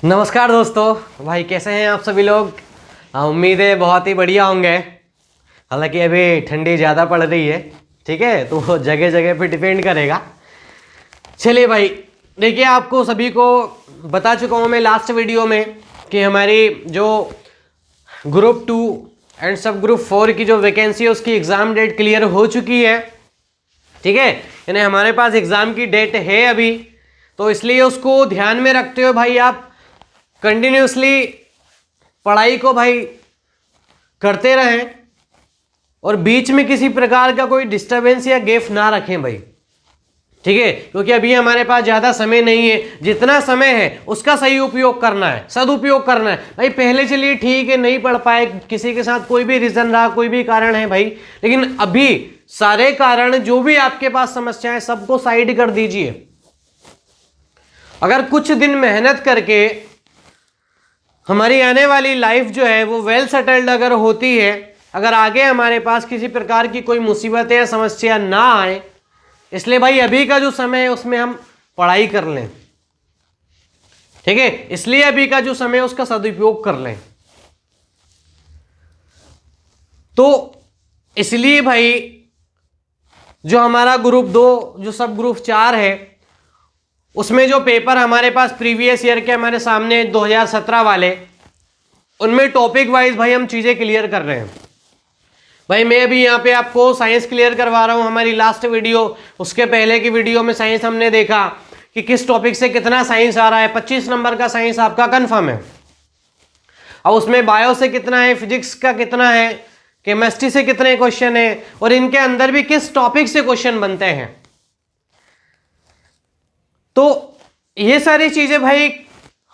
नमस्कार दोस्तों, भाई कैसे हैं आप सभी लोग। उम्मीद है बहुत ही बढ़िया होंगे। हालांकि अभी ठंडी ज़्यादा पड़ रही है, ठीक है, तो वो जगह जगह पे डिपेंड करेगा। चलिए भाई, देखिए आपको सभी को बता चुका हूँ मैं लास्ट वीडियो में कि हमारी जो ग्रुप 2 एंड सब ग्रुप 4 की जो वैकेंसी है उसकी एग्ज़ाम डेट क्लियर हो चुकी है, ठीक है। यानी हमारे पास एग्ज़ाम की डेट है अभी, तो इसलिए उसको ध्यान में रखते हुए भाई आप कंटिन्यूसली पढ़ाई को भाई करते रहें और बीच में किसी प्रकार का कोई डिस्टरबेंस या गैप ना रखें भाई, ठीक है। क्योंकि अभी हमारे पास ज़्यादा समय नहीं है, जितना समय है उसका सही उपयोग करना है, सदुपयोग करना है भाई। पहले चलिए ठीक है, नहीं पढ़ पाए, किसी के साथ कोई भी रीज़न रहा, कोई भी कारण है भाई, लेकिन अभी सारे कारण जो भी आपके पास समस्याएं सबको साइड कर दीजिए। अगर कुछ दिन मेहनत करके हमारी आने वाली लाइफ जो है वो वेल सेटल्ड अगर होती है, अगर आगे हमारे पास किसी प्रकार की कोई मुसीबतें या समस्या ना आए, इसलिए भाई अभी का जो समय है उसमें हम पढ़ाई कर लें, ठीक है। इसलिए अभी का जो समय है उसका सदुपयोग कर लें। तो इसलिए भाई जो हमारा ग्रुप 2 जो सब ग्रुप 4 है उसमें जो पेपर हमारे पास प्रीवियस ईयर के हमारे सामने 2017 वाले, उनमें टॉपिक वाइज भाई हम चीज़ें क्लियर कर रहे हैं। भाई मैं अभी यहाँ पे आपको साइंस क्लियर करवा रहा हूँ। हमारी लास्ट वीडियो, उसके पहले की वीडियो में साइंस हमने देखा कि किस टॉपिक से कितना साइंस आ रहा है। 25 नंबर का साइंस आपका कन्फर्म है। अब उसमें बायो से कितना है, फिजिक्स का कितना है, केमिस्ट्री से कितने क्वेश्चन है, और इनके अंदर भी किस टॉपिक से क्वेश्चन बनते हैं। तो ये सारी चीजें भाई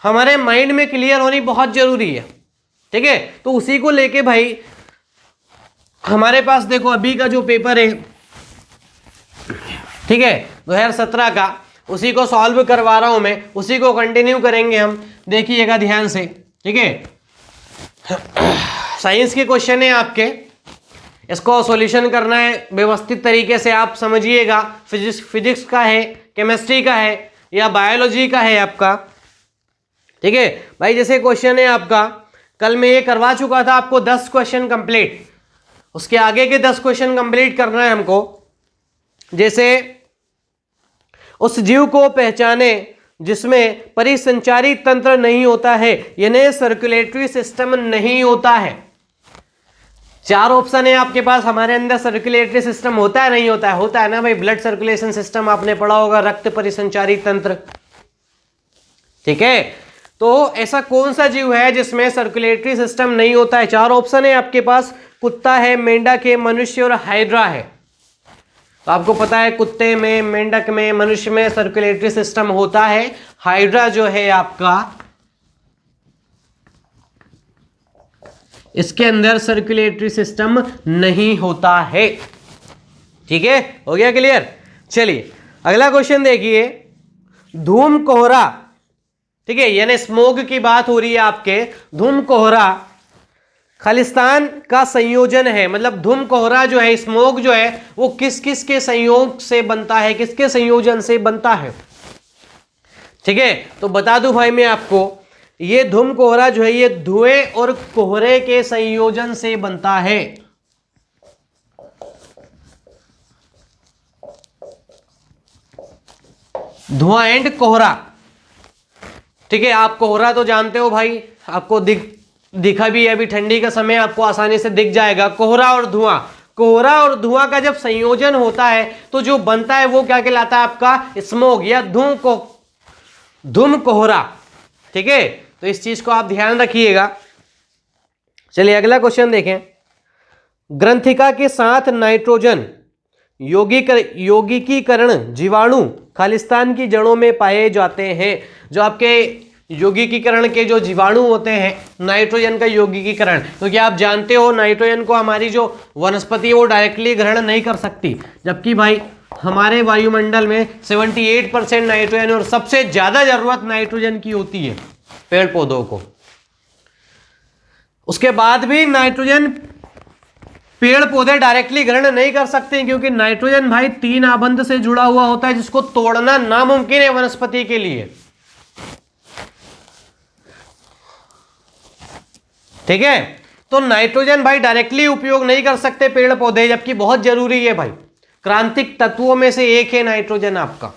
हमारे माइंड में क्लियर होनी बहुत जरूरी है, ठीक है। तो उसी को लेके भाई हमारे पास देखो अभी का जो पेपर है, ठीक है, 2017 का, उसी को सॉल्व करवा रहा हूं मैं, उसी को कंटिन्यू करेंगे हम। देखिएगा ध्यान से, ठीक है। साइंस के क्वेश्चन है आपके, इसको सॉल्यूशन करना है व्यवस्थित तरीके से, आप समझिएगा। फिजिक्स का है, केमिस्ट्री का है या बायोलॉजी का है आपका, ठीक है भाई। जैसे क्वेश्चन है आपका, कल मैं ये करवा चुका था आपको 10 क्वेश्चन कंप्लीट, उसके आगे के 10 क्वेश्चन कंप्लीट करना है हमको। जैसे उस जीव को पहचाने जिसमें परिसंचारी तंत्र नहीं होता है, यानी सर्कुलेटरी सिस्टम नहीं होता है। 4 ऑप्शन है आपके पास, हमारे अंदर सर्कुलेटरी सिस्टम होता है नहीं होता है? होता है ना भाई। ब्लड सर्कुलेशन सिस्टम आपने पढ़ा होगा, रक्त परिसंचारी तंत्र, ठीक है। तो ऐसा कौन सा जीव है जिसमें सर्कुलेटरी सिस्टम नहीं होता है? 4 ऑप्शन है आपके पास, कुत्ता है, मेंढक है, मनुष्य और हाइड्रा है। तो आपको पता है कुत्ते में, मेंढक में, मनुष्य में सर्कुलेटरी सिस्टम होता है। हाइड्रा जो है आपका, इसके अंदर सर्कुलेटरी सिस्टम नहीं होता है, ठीक है। हो गया क्लियर? चलिए अगला क्वेश्चन देखिए। धूम कोहरा, ठीक है, यानी स्मोग की बात हो रही है आपके। धूम कोहरा खालिस्तान का संयोजन है, मतलब धूम कोहरा जो है, स्मोग जो है, वो किस किस के संयोग से बनता है, किसके संयोजन से बनता है, ठीक है। तो बता दूं भाई मैं आपको, ये धूम कोहरा जो है ये धुएं और कोहरे के संयोजन से बनता है। धुआं एंड कोहरा, ठीक है। आप कोहरा तो जानते हो भाई, आपको दिखा भी है, अभी ठंडी का समय आपको आसानी से दिख जाएगा। कोहरा और धुआं, कोहरा और धुआं का जब संयोजन होता है तो जो बनता है वो क्या कहलाता है? आपका स्मोग या धूम कोहरा, ठीक है। तो इस चीज को आप ध्यान रखिएगा। चलिए अगला क्वेश्चन देखें। ग्रंथिका के साथ नाइट्रोजन यौगिकीकरण जीवाणु खालिस्तान की जड़ों में पाए जाते हैं। जो आपके यौगिकीकरण के जो जीवाणु होते हैं, नाइट्रोजन का यौगिकीकरण, क्योंकि आप जानते हो नाइट्रोजन को हमारी जो वनस्पति है वो डायरेक्टली ग्रहण नहीं कर सकती, जबकि भाई हमारे वायुमंडल में 78% नाइट्रोजन, और सबसे ज्यादा जरूरत नाइट्रोजन की होती है पेड़ पौधों को। उसके बाद भी नाइट्रोजन पेड़ पौधे डायरेक्टली ग्रहण नहीं कर सकते, क्योंकि नाइट्रोजन भाई 3 आबंध से जुड़ा हुआ होता है जिसको तोड़ना नामुमकिन है वनस्पति के लिए। ठीक है। तो नाइट्रोजन भाई डायरेक्टली उपयोग नहीं कर सकते पेड़ पौधे, जबकि बहुत जरूरी है भाई, क्रांतिक तत्वों में से एक है नाइट्रोजन आपका।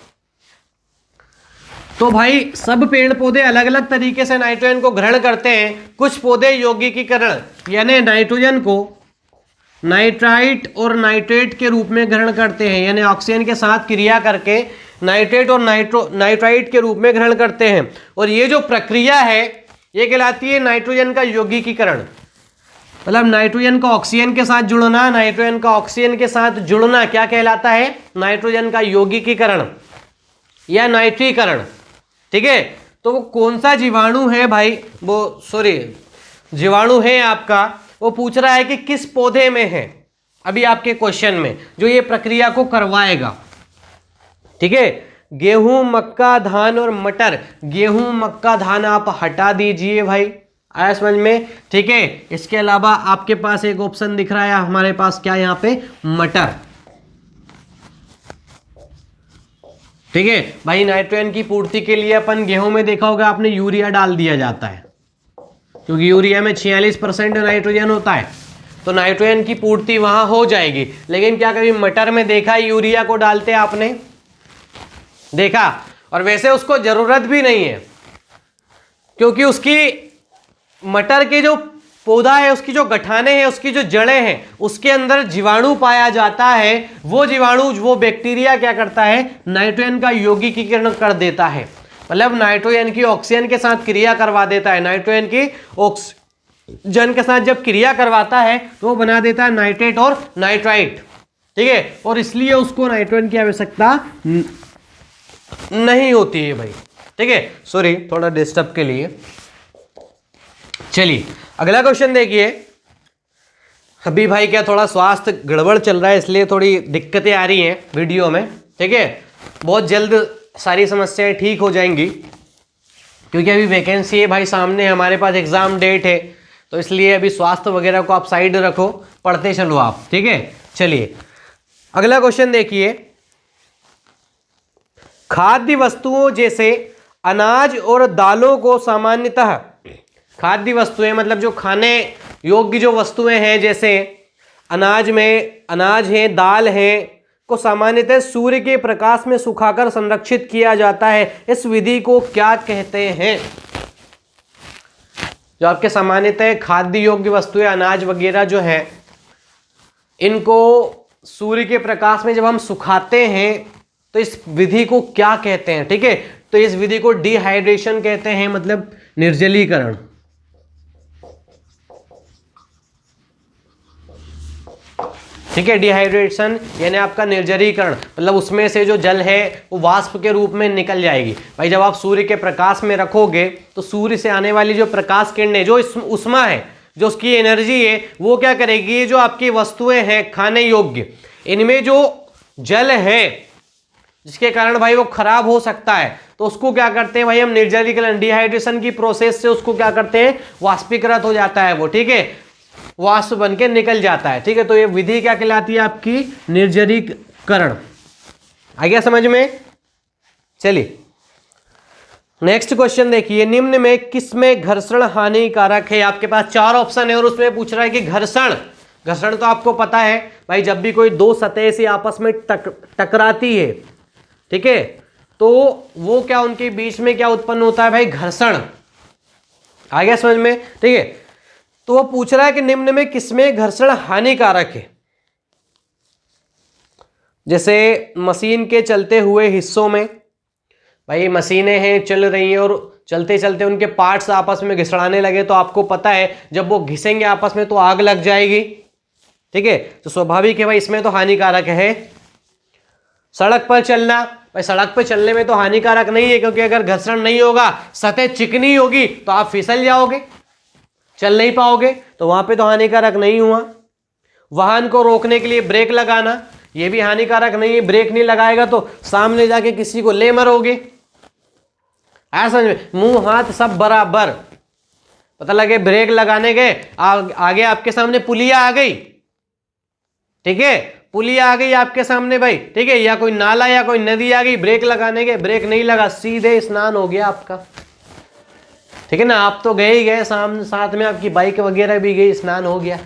तो भाई सब पेड़ पौधे अलग अलग तरीके से नाइट्रोजन को ग्रहण करते हैं। कुछ पौधे यौगिकीकरण यानी नाइट्रोजन को नाइट्राइट और नाइट्रेट के रूप में ग्रहण करते हैं, यानी ऑक्सीजन के साथ क्रिया करके नाइट्रेट और नाइट्राइट के रूप में ग्रहण करते हैं। और ये जो प्रक्रिया है ये कहलाती है नाइट्रोजन का यौगिकीकरण। मतलब नाइट्रोजन का ऑक्सीजन के साथ जुड़ना, नाइट्रोजन का ऑक्सीजन के साथ जुड़ना क्या कहलाता है? नाइट्रोजन का यौगिकीकरण या नाइट्रीकरण। ठीक है। तो वो कौन सा जीवाणु है भाई, वो जीवाणु है आपका, वो पूछ रहा है कि किस पौधे में है अभी आपके क्वेश्चन में जो ये प्रक्रिया को करवाएगा। ठीक है। गेहूं, मक्का, धान और मटर। गेहूं, मक्का, धान आप हटा दीजिए भाई, आया समझ में? ठीक है। इसके अलावा आपके पास एक ऑप्शन दिख रहा है हमारे पास, क्या यहाँ पे? मटर। ठीक है भाई। नाइट्रोजन की पूर्ति के लिए अपन गेहूं में देखा होगा आपने यूरिया डाल दिया जाता है, क्योंकि यूरिया में 46% नाइट्रोजन होता है, तो नाइट्रोजन की पूर्ति वहां हो जाएगी। लेकिन क्या कभी मटर में देखा यूरिया को डालते आपने? देखा? और वैसे उसको जरूरत भी नहीं है, क्योंकि उसकी मटर के जो पौधा है, उसकी जो गठाने हैं, उसकी जो जड़ें हैं, उसके अंदर जीवाणु पाया जाता है। वो जीवाणु, वो बैक्टीरिया क्या करता है? नाइट्रोजन का यौगिकीकरण कर देता है। मतलब नाइट्रोजन की ऑक्सीजन के साथ क्रिया करवा देता है। नाइट्रोजन की ऑक्सीजन के साथ जब क्रिया करवाता है तो वो बना देता है नाइट्रेट और नाइट्राइट। ठीक है। और इसलिए उसको नाइट्रोजन की आवश्यकता नहीं होती है भाई। ठीक है। सॉरी थोड़ा डिस्टर्ब के लिए। चलिए अगला क्वेश्चन देखिए। अभी भाई क्या थोड़ा स्वास्थ्य गड़बड़ चल रहा है, इसलिए थोड़ी दिक्कतें आ रही हैं वीडियो में। ठीक है। बहुत जल्द सारी समस्याएं ठीक हो जाएंगी, क्योंकि अभी वैकेंसी है भाई, सामने हमारे पास एग्जाम डेट है, तो इसलिए अभी स्वास्थ्य वगैरह को आप साइड रखो, पढ़ते चलो आप। ठीक है। चलिए अगला क्वेश्चन देखिए। खाद्य वस्तुओं जैसे अनाज और दालों को सामान्यतः, खाद्य वस्तुएं मतलब जो खाने योग्य जो वस्तुएं हैं, जैसे अनाज है, दाल है, को सामान्यतः सूर्य के प्रकाश में सुखाकर संरक्षित किया जाता है। इस विधि को क्या कहते हैं? जो आपके सामान्यतः खाद्य योग्य वस्तुएं, अनाज वगैरह जो है, इनको सूर्य के प्रकाश में जब हम सुखाते हैं तो इस विधि को क्या कहते हैं? ठीक है। तो इस विधि को डिहाइड्रेशन कहते हैं, मतलब निर्जलीकरण। ठीक है। डिहाइड्रेशन यानी आपका निर्जलीकरण, मतलब उसमें से जो जल है वो वाष्प के रूप में निकल जाएगी। भाई जब आप सूर्य के प्रकाश में रखोगे तो सूर्य से आने वाली जो प्रकाश किरणें, जो उष्मा है, जो उसकी एनर्जी है, वो क्या करेगी? ये जो आपकी वस्तुएं हैं खाने योग्य, इनमें जो जल है जिसके कारण भाई वो खराब हो सकता है, तो उसको क्या करते हैं भाई हम? निर्जलीकरण, डिहाइड्रेशन की प्रोसेस से उसको क्या करते हैं? वाष्पीकृत हो जाता है वो। ठीक है। वाष्प बन के निकल जाता है। ठीक है। तो ये विधि क्या कहलाती है आपकी? निर्जलीकरण। आ गया समझ में? चलिए नेक्स्ट क्वेश्चन देखिए। निम्न में किसमें घर्षण हानिकारक है? आपके पास 4 ऑप्शन है और उसमें पूछ रहा है कि घर्षण तो आपको पता है भाई, जब भी कोई दो सतह से आपस में टकराती है, ठीक है, तो वो क्या, उनके बीच में क्या उत्पन्न होता है भाई? घर्षण। आ गया समझ में? ठीक है। तो वो पूछ रहा है कि निम्न में किसमें घर्षण हानिकारक है? जैसे मशीन के चलते हुए हिस्सों में, भाई मशीनें हैं चल रही हैं और चलते चलते उनके पार्ट्स आपस में घिसड़ाने लगे, तो आपको पता है जब वो घिसेंगे आपस में तो आग लग जाएगी। ठीक है। तो स्वाभाविक है भाई इसमें तो हानिकारक है। सड़क पर चलना, भाई सड़क पर चलने में तो हानिकारक नहीं है, क्योंकि अगर घर्षण नहीं होगा, सतह चिकनी होगी तो आप फिसल जाओगे, चल नहीं पाओगे, तो वहां पे तो हानिकारक नहीं हुआ। वाहन को रोकने के लिए ब्रेक लगाना, ये भी हानिकारक नहीं है। ब्रेक नहीं लगाएगा तो सामने जाके किसी को ले मरोगे। ऐसा समझ में? मुंह हाथ सब बराबर, पता लगे ब्रेक लगाने गए, आगे आपके सामने पुलिया आ गई। ठीक है। पुलिया आ गई आपके सामने भाई, ठीक है, या कोई नाला या कोई नदी आ गई, ब्रेक लगाने गए, ब्रेक नहीं लगा, सीधे स्नान हो गया आपका। ठीक है ना। आप तो गए ही गए, साथ में आपकी बाइक वगैरह भी गई, स्नान हो गया,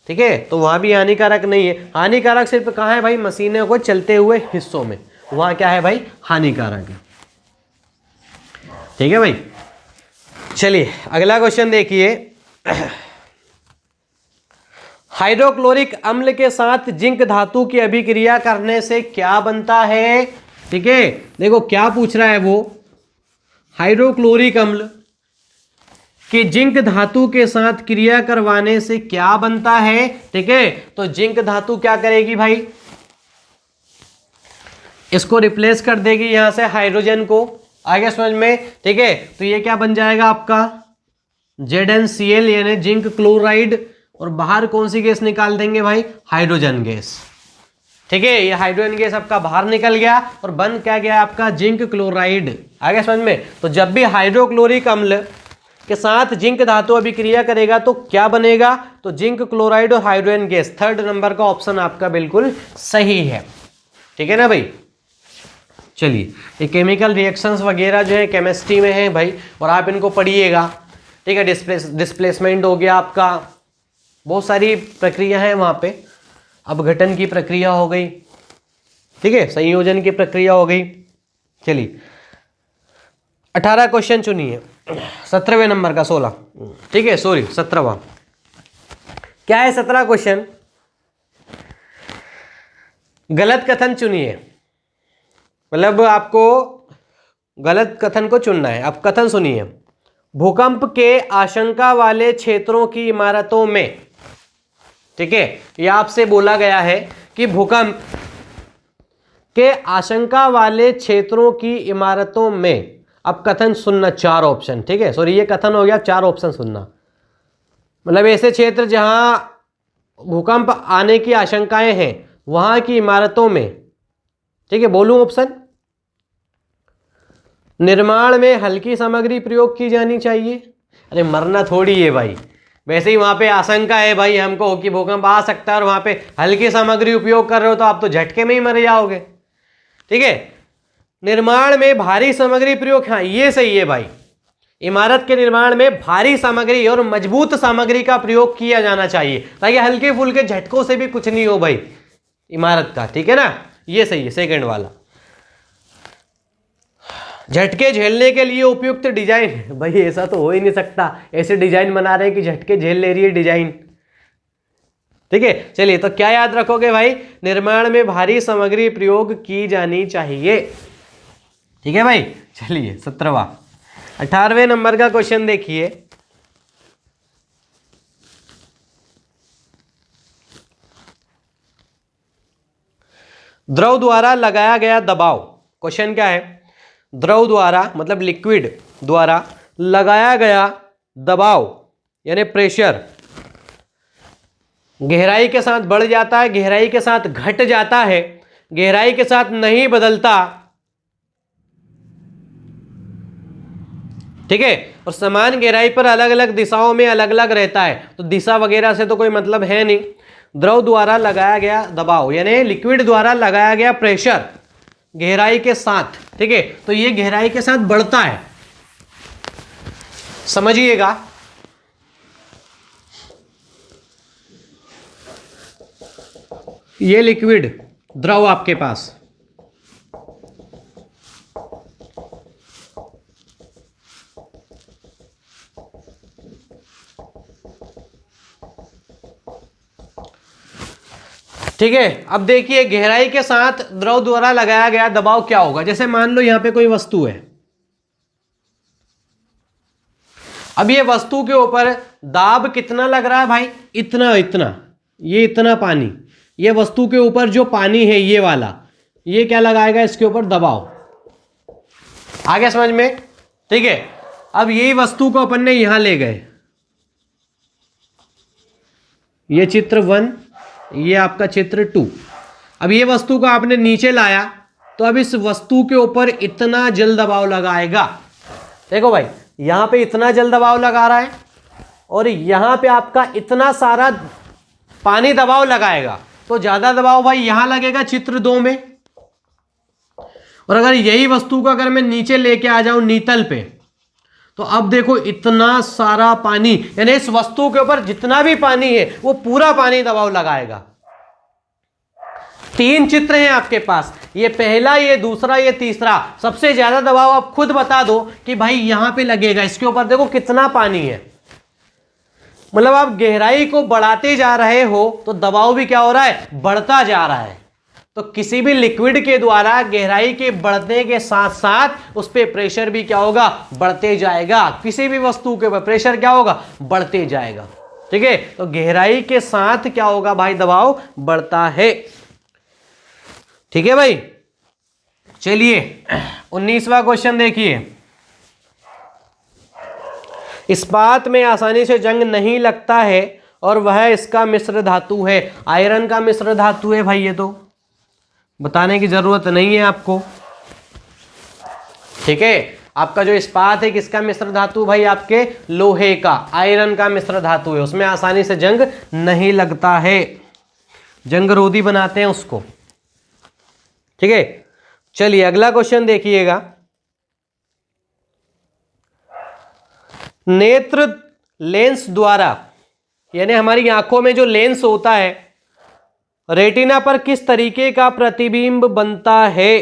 ठीक है, तो वहाँ भी हानिकारक नहीं है। हानिकारक सिर्फ कहाँ है भाई, मशीनों को चलते हुए हिस्सों में, वहाँ क्या है भाई, हानिकारक है। ठीक है भाई। चलिए अगला क्वेश्चन देखिए। हाइड्रोक्लोरिक अम्ल के साथ जिंक धातु की अभिक्रिया करने से क्या बनता है। ठीक है, देखो क्या पूछ रहा है वो, हाइड्रोक्लोरिक अम्ल कि जिंक धातु के साथ क्रिया करवाने से क्या बनता है। ठीक है, तो जिंक धातु क्या करेगी भाई, इसको रिप्लेस कर देगी यहां से हाइड्रोजन को, आगे समझ में। ठीक है, तो ये क्या बन जाएगा आपका ZnCl यानी जिंक क्लोराइड, और बाहर कौन सी गैस निकाल देंगे भाई, हाइड्रोजन गैस। ठीक है, ये हाइड्रोजन गैस आपका बाहर निकल गया और बन क्या गया आपका, जिंक क्लोराइड। आगे समझ में। तो जब भी हाइड्रोक्लोरिक अम्ल के साथ जिंक धातु अभिक्रिया करेगा तो क्या बनेगा, तो जिंक क्लोराइड और हाइड्रोजन गैस। थर्ड नंबर का ऑप्शन आपका बिल्कुल सही है। ठीक है ना भाई। चलिए, ये केमिकल रिएक्शंस वगैरह जो है केमिस्ट्री में है भाई, और आप इनको पढ़िएगा। ठीक है, डिस्प्लेसमेंट हो गया आपका, बहुत सारी प्रक्रिया है वहाँ पे, अपघटन की प्रक्रिया हो गई, ठीक है, संयोजन की प्रक्रिया हो गई। चलिए 18 क्वेश्चन चुनिए, 17वें नंबर का 16, ठीक है, सॉरी 17वां। क्या है 17 क्वेश्चन, गलत कथन चुनिए, मतलब आपको गलत कथन को चुनना है। अब कथन सुनिए, भूकंप के आशंका वाले क्षेत्रों की इमारतों में, ठीक है, यह आपसे बोला गया है कि भूकंप के आशंका वाले क्षेत्रों की इमारतों में, अब कथन सुनना, 4 ऑप्शन, ठीक है, सॉरी ये कथन हो गया, 4 ऑप्शन सुनना। मतलब ऐसे क्षेत्र जहां भूकंप आने की आशंकाएं हैं वहां की इमारतों में, ठीक है, बोलूं ऑप्शन, निर्माण में हल्की सामग्री प्रयोग की जानी चाहिए। अरे मरना थोड़ी है भाई, वैसे ही वहां पे आशंका है भाई हमको कि भूकंप आ सकता है, और वहां पे हल्की सामग्री उपयोग कर रहे हो तो आप तो झटके में ही मर जाओगे। ठीक है, निर्माण में भारी सामग्री प्रयोग, हाँ ये सही है भाई, इमारत के निर्माण में भारी सामग्री और मजबूत सामग्री का प्रयोग किया जाना चाहिए, ताकि हल्के फुल्के झटकों से भी कुछ नहीं हो भाई इमारत का। ठीक है ना, ये सही है सेकंड वाला। झटके झेलने के लिए उपयुक्त डिजाइन, भाई ऐसा तो हो ही नहीं सकता, ऐसे डिजाइन बना रहे हैं कि झटके झेल ले रही है डिजाइन। ठीक है, चलिए तो क्या याद रखोगे भाई, निर्माण में भारी सामग्री प्रयोग की जानी चाहिए। ठीक है भाई। चलिए 17वां, 18वें नंबर का क्वेश्चन देखिए। द्रव द्वारा लगाया गया दबाव, क्वेश्चन क्या है, द्रव द्वारा मतलब लिक्विड द्वारा लगाया गया दबाव यानी प्रेशर गहराई के साथ बढ़ जाता है, गहराई के साथ घट जाता है, गहराई के साथ नहीं बदलता। ठीक है, और समान गहराई पर अलग अलग दिशाओं में अलग अलग रहता है, तो दिशा वगैरह से तो कोई मतलब है नहीं। द्रव द्वारा लगाया गया दबाव यानी लिक्विड द्वारा लगाया गया प्रेशर गहराई के साथ, ठीक है, तो ये गहराई के साथ बढ़ता है, समझिएगा। ये लिक्विड द्रव आपके पास, ठीक है। अब देखिए गहराई के साथ द्रव द्वारा लगाया गया दबाव क्या होगा, जैसे मान लो यहां पे कोई वस्तु है, अब ये वस्तु के ऊपर दाब कितना लग रहा है भाई, इतना इतना, ये इतना पानी, ये वस्तु के ऊपर जो पानी है ये वाला, ये क्या लगाएगा इसके ऊपर दबाव, आगे समझ में। ठीक है, अब यही वस्तु को अपन ने यहां ले गए, ये चित्र 1, ये आपका चित्र 2। अब ये वस्तु को आपने नीचे लाया तो अब इस वस्तु के ऊपर इतना जल दबाव लगाएगा। देखो भाई यहां पे इतना जल दबाव लगा रहा है और यहां पे आपका इतना सारा पानी दबाव लगाएगा, तो ज्यादा दबाव भाई यहां लगेगा चित्र 2 में। और अगर यही वस्तु को अगर मैं नीचे लेके आ जाऊं नीतल पे, तो अब देखो इतना सारा पानी, यानी इस वस्तु के ऊपर जितना भी पानी है वो पूरा पानी दबाव लगाएगा। 3 चित्र हैं आपके पास, ये पहला, ये दूसरा, ये तीसरा। सबसे ज्यादा दबाव आप खुद बता दो कि भाई यहां पे लगेगा, इसके ऊपर देखो कितना पानी है। मतलब आप गहराई को बढ़ाते जा रहे हो तो दबाव भी क्या हो रहा है, बढ़ता जा रहा है। तो किसी भी लिक्विड के द्वारा गहराई के बढ़ने के साथ साथ उस पर प्रेशर भी क्या होगा, बढ़ते जाएगा। किसी भी वस्तु के ऊपर प्रेशर क्या होगा, बढ़ते जाएगा। ठीक है, तो गहराई के साथ क्या होगा भाई, दबाव बढ़ता है। ठीक है भाई, चलिए 19वां क्वेश्चन देखिए। इस्पात में आसानी से जंग नहीं लगता है और वह इसका मिश्र धातु है। आयरन का मिश्र धातु है भाई, ये तो बताने की जरूरत नहीं है आपको। ठीक है, आपका जो इस्पात है किसका मिश्र धातु भाई, आपके लोहे का, आयरन का मिश्र धातु है। उसमें आसानी से जंग नहीं लगता है, जंग रोधी बनाते हैं उसको। ठीक है, चलिए अगला क्वेश्चन देखिएगा। नेत्र लेंस द्वारा, यानी हमारी आंखों में जो लेंस होता है, रेटिना पर किस तरीके का प्रतिबिंब बनता है।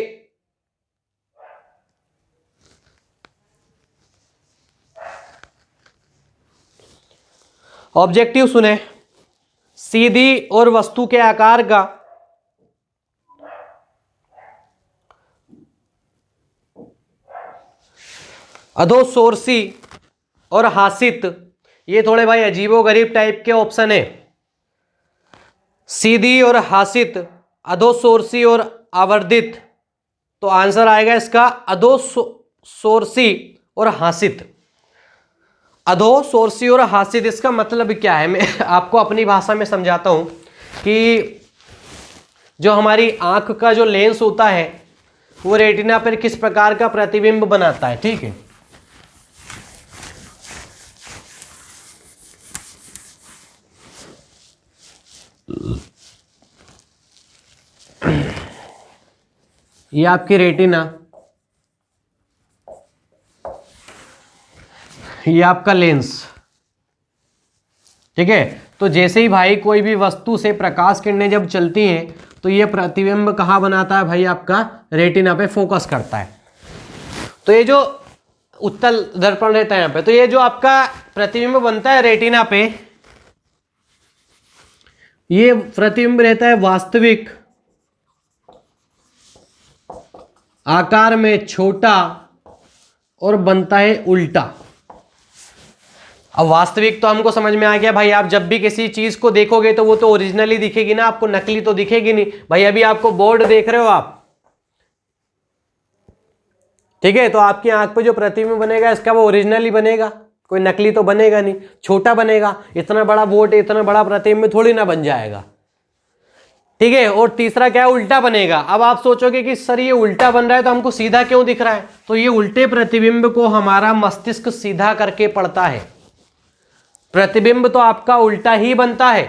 ऑब्जेक्टिव सुने, सीधी और वस्तु के आकार का अधोसोर्सी और हासित, ये थोड़े भाई अजीबोगरीब टाइप के ऑप्शन है। सीधी और हासित, अधोसोर्सी और आवर्धित, तो आंसर आएगा इसका अधोसोर्सी और हासित। अधोसोर्सी और हासित, इसका मतलब क्या है, मैं आपको अपनी भाषा में समझाता हूं कि जो हमारी आंख का जो लेंस होता है वो रेटिना पर किस प्रकार का प्रतिबिंब बनाता है। ठीक है, ये आपकी रेटिना, ये आपका लेंस। ठीक है, तो जैसे ही भाई कोई भी वस्तु से प्रकाश किरणें जब चलती हैं तो ये प्रतिबिंब कहाँ बनाता है भाई, आपका रेटिना पे फोकस करता है। तो ये जो उत्तल दर्पण रहता है यहाँ पे, तो ये जो आपका प्रतिबिंब बनता है रेटिना पे, ये प्रतिबिंब रहता है वास्तविक आकार में छोटा और बनता है उल्टा। अब वास्तविक तो हमको समझ में आ गया भाई, आप जब भी किसी चीज को देखोगे तो वो तो ओरिजिनली दिखेगी ना, आपको नकली तो दिखेगी नहीं भाई। अभी आपको बोर्ड देख रहे हो आप, ठीक है, तो आपकी आंख पे जो प्रतिबिंब बनेगा इसका वो ओरिजिनली बनेगा, कोई नकली तो बनेगा नहीं, छोटा बनेगा। इतना बड़ा बोर्ड, इतना बड़ा प्रतिबिंब थोड़ी ना बन जाएगा। ठीक है, और तीसरा क्या है, उल्टा बनेगा। अब आप सोचोगे कि सर ये उल्टा बन रहा है तो हमको सीधा क्यों दिख रहा है, तो ये उल्टे प्रतिबिंब को हमारा मस्तिष्क सीधा करके पढ़ता है। प्रतिबिंब तो आपका उल्टा ही बनता है,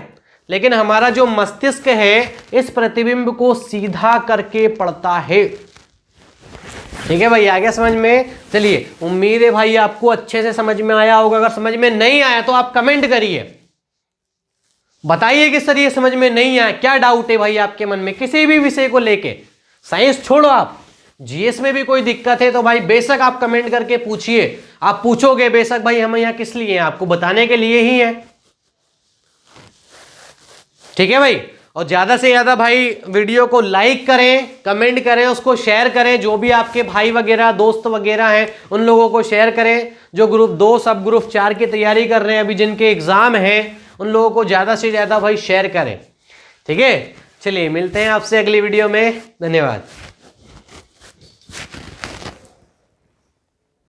लेकिन हमारा जो मस्तिष्क है इस प्रतिबिंब को सीधा करके पढ़ता है। ठीक है भाई, आ गया समझ में। चलिए, उम्मीद है भाई आपको अच्छे से समझ में आया होगा। अगर समझ में नहीं आया तो आप कमेंट करिए, बताइए कि सर ये समझ में नहीं आया, क्या डाउट है भाई आपके मन में किसी भी विषय को लेके। साइंस छोड़ो, आप जीएस में भी कोई दिक्कत है तो भाई बेशक आप कमेंट करके पूछिए। आप पूछोगे बेशक भाई हम यहाँ किस लिए हैं, आपको बताने के लिए ही है। ठीक है भाई, और ज्यादा से ज्यादा भाई वीडियो को लाइक करें, कमेंट करें, उसको शेयर करें। जो भी आपके भाई वगैरह दोस्त वगैरह हैं उन लोगों को शेयर करें। जो ग्रुप 2 सब ग्रुप 4 की तैयारी कर रहे हैं, अभी जिनके एग्जाम हैं, उन लोगों को ज्यादा से ज्यादा भाई शेयर करें। ठीक है, चलिए मिलते हैं आपसे अगली वीडियो में। धन्यवाद।